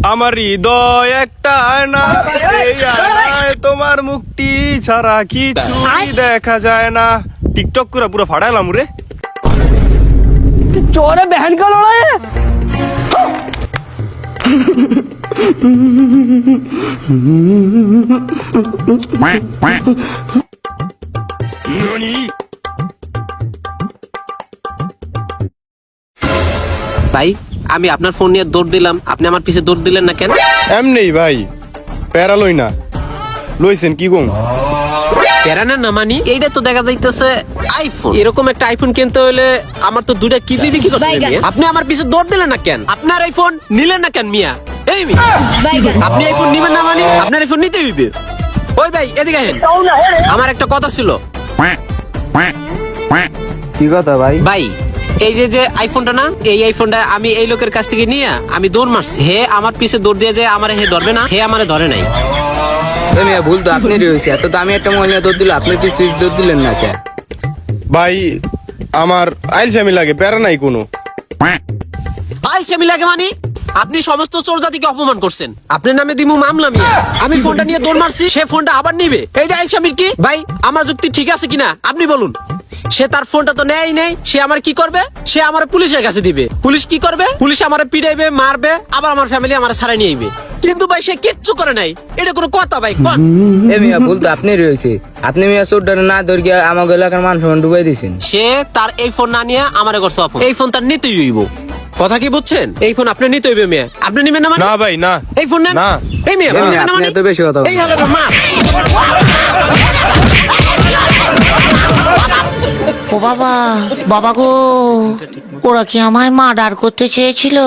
আমার হৃদয় একটা আয়না, এই আয়নায় তোমার মুখটি ছাড়া কিছুই দেখা যায় না। টিকটক করে পুরো ফাড়াইলাম রে। चोर बहन का लड़ा है। ভাই আমি আপনার ফোন নিয়ে দৌড় দিলাম, আপনি আমার পিছে দৌড় দিলেন না কেন? এমনি ভাই, প্যারা লই না, লইছেন কি গো? প্যারানের না মানি, এইটা তো দেখা যাইতেছে আইফোন। এরকম একটা আইফোন কিনতে হলে আমার তো দুইটা কিডনি বিক্রি করতে হবে মিয়া। আপনি আমার পিছে দৌড় দিলেন না কেন? আপনার আইফোন নিলেন না কেন মিয়া? এই মিয়া, আপনি আইফোন নিবেন না মানে আপনার আইফোন নিতে হইবে। ওই ভাই এদিকে আহেন, আমার একটা কথা ছিল। কি কথা ভাই? ভাই এই যে আইফোনটা না, এই আইফোনটা আমি এই লোকের কাছ থেকে নিয়ে আমি দৌড় মারছি। হে আমার পিছে দৌড় দিয়ে যে আমার হে ধরবে না, হে আমারে ধরে নাই। মিয়া ভুল তো আপনারই হয়েছে। এত দামি একটা মহিলা দৌড় দিল, আপনি পিস পিস দৌড় দিলেন না কেন? ভাই আমার আইলসামি লাগে, প্যারা নাই কোনো। আইসামি লাগে মানে? আপনি সমস্ত চোর জাতিকে অপমান করছেন। আপনার নামে দিমু মামলা মিয়া। আমি ফোনটা নিয়ে দৌড় মারছি, সে ফোনটা আবার নিবে। এইটা আইসামির কি? ভাই আমার যুক্তি ঠিক আছে কিনা আপনি বলুন। সে তার ফোনটা তো নেয় নাই, সে আমার কি করবে? সে আমার পুলিশের কাছে দিবে। পুলিশ কি করবে? পুলিশ আমার পিটাইবে, মারবে, আবার আমার ফ্যামিলি আমার ছাড়াই নিয়ে আইবে। কিন্তু ভাই সে কিচ্ছু করে নাই। এটা কোনো কথা ভাই? কোন এ মিয়া ভুল তো আপনারই হয়েছে। আপনি মিয়া চোরটা না ধরে গিয়ে আমাকে এলাকার মান সম্মান ডুবাই দিয়েছেন। সে তার এই ফোন না নিয়ে আমারে করছে অপমান। এই ফোন তার নিতেই হইব। কথা কি বুঝছেন? এই ফোন আপনি নিতে হইবে মিয়া। আপনি নিবেন না মানে? না ভাই না। এই ফোন নেন না। এই মিয়া, এ মিয়া, নিবেন না আপনি মানে? এত বেশি কথা বলেন। এই হলো না মার। ও বাবা, বাবা গো, ওরা কি আমায় মার্ডার করতে চেয়েছিল?